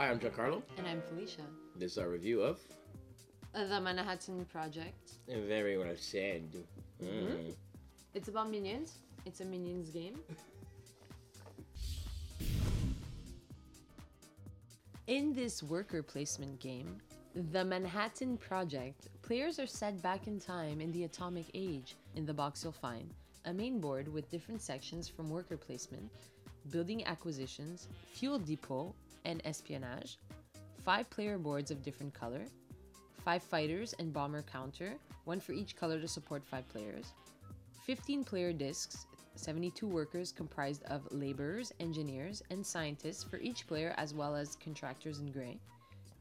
Hi, I'm Giancarlo. And I'm Felicia. This is our review of The Manhattan Project. Very well said. It's about minions. It's a minions game. In this worker placement game, the Manhattan Project, players are set back in time in the atomic age. In the box you'll find a main board with different sections from worker placement, building acquisitions, fuel depot, and espionage, 5 player boards of different color, 5 fighters and bomber counter, 1 for each color to support 5 players, 15 player discs, 72 workers comprised of laborers, engineers, and scientists for each player as well as contractors in gray,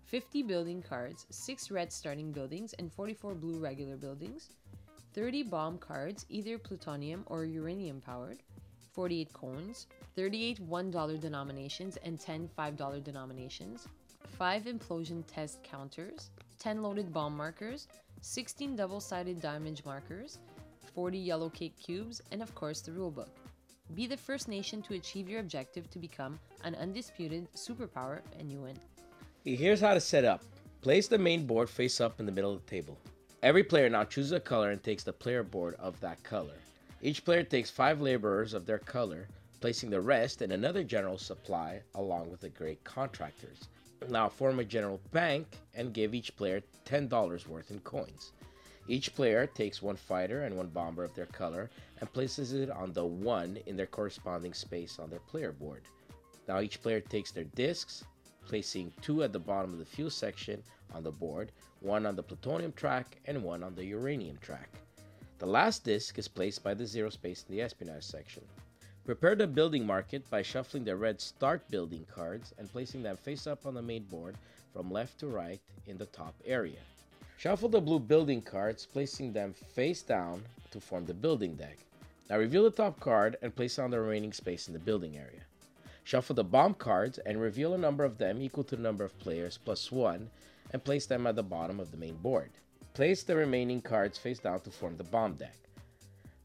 50 building cards, 6 red starting buildings and 44 blue regular buildings, 30 bomb cards, either plutonium or uranium powered, 48 cones, 38 $1 denominations and 10 $5 denominations, 5 implosion test counters, 10 loaded bomb markers, 16 double-sided damage markers, 40 yellow cake cubes, and of course the rulebook. Be the first nation to achieve your objective to become an undisputed superpower and you win. Here's how to set up. Place the main board face up in the middle of the table. Every player now chooses a color and takes the player board of that color. Each player takes 5 laborers of their color, placing the rest in another general supply along with the great contractors. Now form a general bank and give each player $10 worth in coins. Each player takes 1 fighter and 1 bomber of their color and places it on the 1 in their corresponding space on their player board. Now each player takes their discs, placing 2 at the bottom of the fuel section on the board, 1 on the plutonium track and 1 on the uranium track. The last disc is placed by the 0 space in the espionage section. Prepare the building market by shuffling the red start building cards and placing them face up on the main board from left to right in the top area. Shuffle the blue building cards, placing them face down to form the building deck. Now reveal the top card and place it on the remaining space in the building area. Shuffle the bomb cards and reveal a number of them equal to the number of players plus 1 and place them at the bottom of the main board. Place the remaining cards face down to form the bomb deck.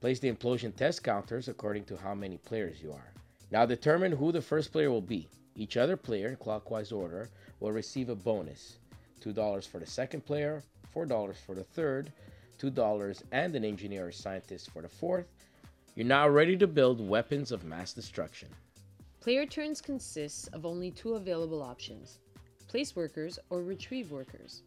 Place the implosion test counters according to how many players you are. Now determine who the first player will be. Each other player in clockwise order will receive a bonus. $2 for the second player, $4 for the third, $2 and an engineer or scientist for the fourth. You're now ready to build weapons of mass destruction. Player turns consists of only 2 available options, place workers or retrieve workers.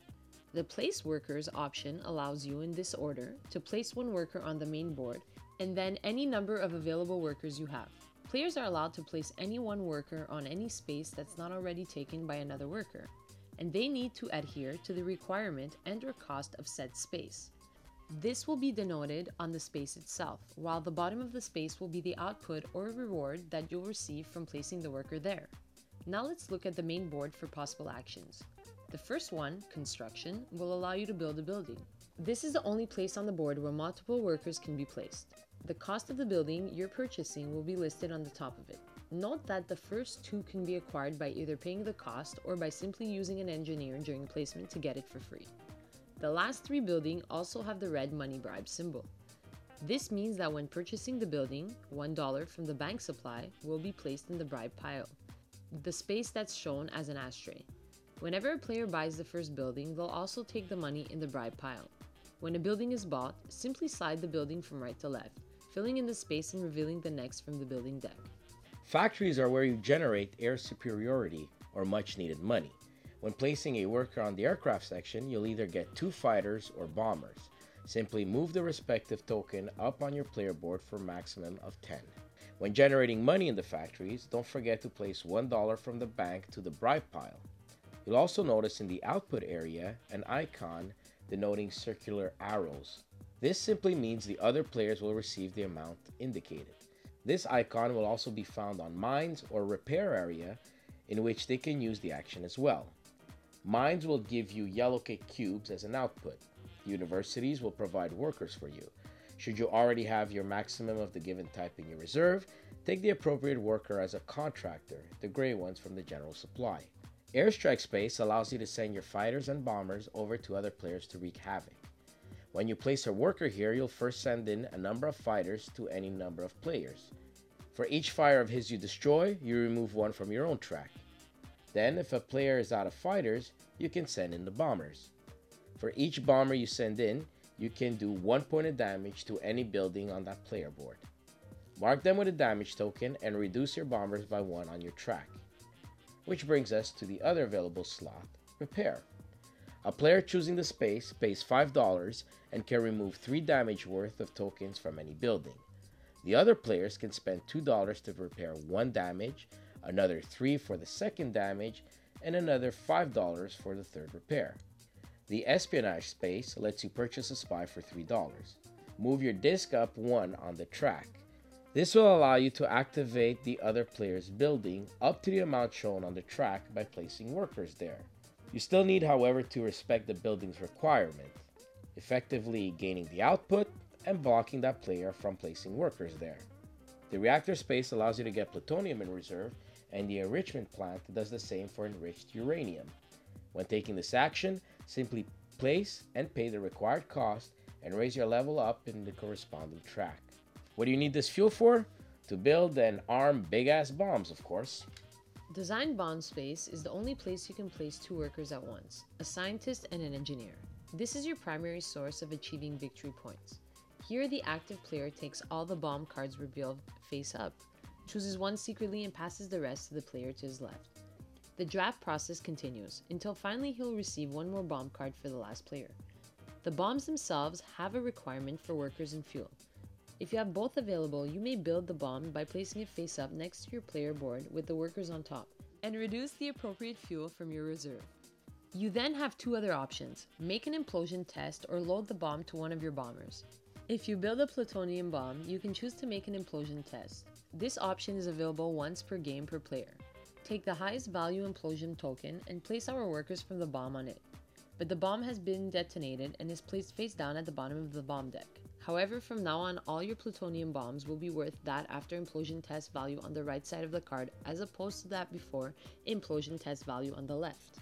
The place workers option allows you in this order to place 1 worker on the main board and then any number of available workers you have. Players are allowed to place any 1 worker on any space that's not already taken by another worker, and they need to adhere to the requirement and/or cost of said space. This will be denoted on the space itself, while the bottom of the space will be the output or reward that you'll receive from placing the worker there. Now let's look at the main board for possible actions. The first one, construction, will allow you to build a building. This is the only place on the board where multiple workers can be placed. The cost of the building you're purchasing will be listed on the top of it. Note that the first 2 can be acquired by either paying the cost or by simply using an engineer during placement to get it for free. The last 3 buildings also have the red money bribe symbol. This means that when purchasing the building, $1 from the bank supply will be placed in the bribe pile, the space that's shown as an ashtray. Whenever a player buys the first building, they'll also take the money in the bribe pile. When a building is bought, simply slide the building from right to left, filling in the space and revealing the next from the building deck. Factories are where you generate air superiority or much needed money. When placing a worker on the aircraft section, you'll either get 2 fighters or bombers. Simply move the respective token up on your player board for a maximum of 10. When generating money in the factories, don't forget to place $1 from the bank to the bribe pile. You'll also notice in the output area an icon denoting circular arrows. This simply means the other players will receive the amount indicated. This icon will also be found on mines or repair area in which they can use the action as well. Mines will give you yellow cake cubes as an output. Universities will provide workers for you. Should you already have your maximum of the given type in your reserve, take the appropriate worker as a contractor, the gray ones from the general supply. Airstrike space allows you to send your fighters and bombers over to other players to wreak havoc. When you place a worker here, you'll first send in a number of fighters to any number of players. For each fire of his you destroy, you remove 1 from your own track. Then, if a player is out of fighters, you can send in the bombers. For each bomber you send in, you can do 1 point of damage to any building on that player board. Mark them with a damage token and reduce your bombers by 1 on your track. Which brings us to the other available slot, Repair. A player choosing the space pays $5 and can remove 3 damage worth of tokens from any building. The other players can spend $2 to repair 1 damage, another 3 for the second damage, and another $5 for the third repair. The espionage space lets you purchase a spy for $3. Move your disc up 1 on the track. This will allow you to activate the other player's building up to the amount shown on the track by placing workers there. You still need, however, to respect the building's requirement, effectively gaining the output and blocking that player from placing workers there. The reactor space allows you to get plutonium in reserve, and the enrichment plant does the same for enriched uranium. When taking this action, simply place and pay the required cost and raise your level up in the corresponding track. What do you need this fuel for? To build and arm big-ass bombs, of course. Design bomb space is the only place you can place 2 workers at once, a scientist and an engineer. This is your primary source of achieving victory points. Here, the active player takes all the bomb cards revealed face up, chooses one secretly and passes the rest to the player to his left. The draft process continues, until finally he'll receive 1 more bomb card for the last player. The bombs themselves have a requirement for workers and fuel. If you have both available, you may build the bomb by placing it face up next to your player board with the workers on top, and reduce the appropriate fuel from your reserve. You then have 2 other options: make an implosion test or load the bomb to one of your bombers. If you build a plutonium bomb, you can choose to make an implosion test. This option is available once per game per player. Take the highest value implosion token and place our workers from the bomb on it. But the bomb has been detonated and is placed face down at the bottom of the bomb deck. However, from now on, all your plutonium bombs will be worth that after implosion test value on the right side of the card, as opposed to that before implosion test value on the left.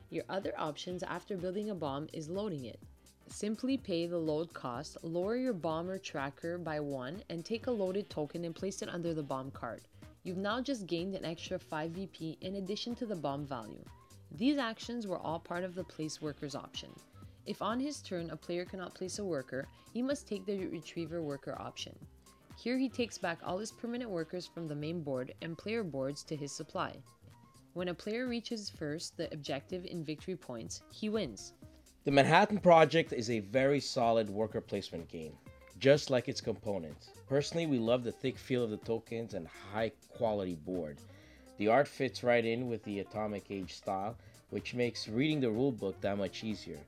Your other options after building a bomb is loading it. Simply pay the load cost, lower your bomber tracker by 1, and take a loaded token and place it under the bomb card. You've now just gained an extra 5 VP in addition to the bomb value. These actions were all part of the place workers option. If on his turn a player cannot place a worker, he must take the retriever worker option. Here he takes back all his permanent workers from the main board and player boards to his supply. When a player reaches first the objective in victory points, he wins. The Manhattan Project is a very solid worker placement game, just like its components. Personally, we love the thick feel of the tokens and high quality board. The art fits right in with the Atomic Age style, which makes reading the rulebook that much easier.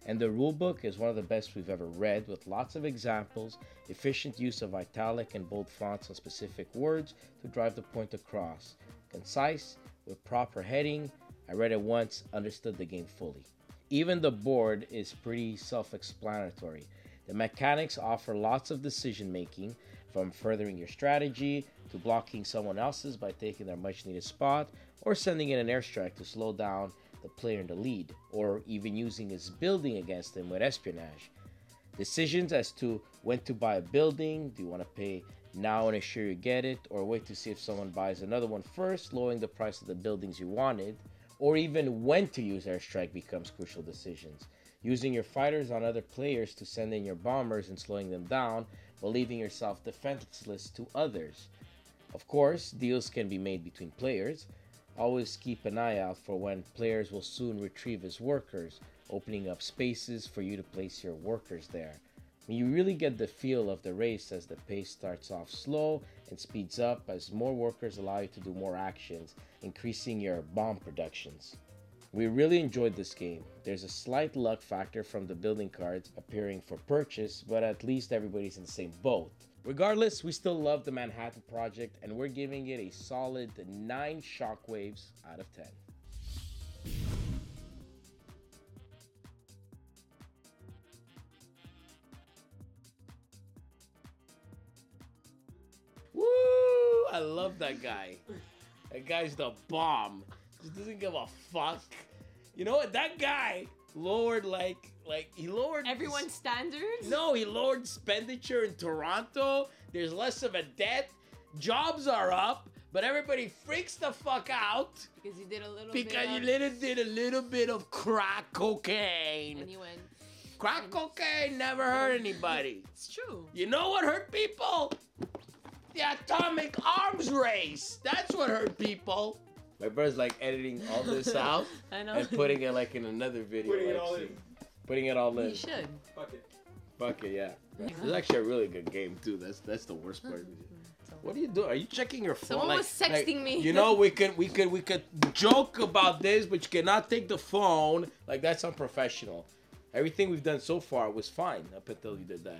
And the rulebook is one of the best we've ever read, with lots of examples, efficient use of italic and bold fonts on specific words to drive the point across. Concise, with proper heading. I read it once, understood the game fully. Even the board is pretty self-explanatory. The mechanics offer lots of decision making, from furthering your strategy to blocking someone else's by taking their much needed spot, or sending in an airstrike to slow down the player in the lead, or even using his building against him with espionage. Decisions as to when to buy a building, do you want to pay now and assure you get it, or wait to see if someone buys another one first, lowering the price of the buildings you wanted, or even when to use airstrike becomes crucial decisions. Using your fighters on other players to send in your bombers and slowing them down, while leaving yourself defenseless to others. Of course, deals can be made between players. Always keep an eye out for when players will soon retrieve his workers, opening up spaces for you to place your workers there. You really get the feel of the race as the pace starts off slow and speeds up as more workers allow you to do more actions, increasing your bomb productions. We really enjoyed this game. There's a slight luck factor from the building cards appearing for purchase, but at least everybody's in the same boat. Regardless, we still love the Manhattan Project, and we're giving it a solid 9 shockwaves out of 10. Woo! I love that guy. That guy's the bomb. Just doesn't give a fuck. You know what? That guy lowered he lowered Everyone's standards? No, he lowered expenditure in Toronto. There's less of a debt. Jobs are up. but everybody freaks the fuck out Because you did a little because you bit did a little bit of crack cocaine. and you went, Crack cocaine never hurt anybody. it's true. You know what hurt people? The atomic arms race. That's what hurt people. My brother's like editing all this out I know. and putting it like in another video. Putting it like, all see. in. Putting it all in. You should. Fuck it. Fuck it, yeah. It's actually a really good game too. That's the worst part. What are you doing? Are you checking your phone? Someone was texting me. You know, we could joke about this, but you cannot take the phone. Like, that's unprofessional. Everything we've done so far was fine up until you did that.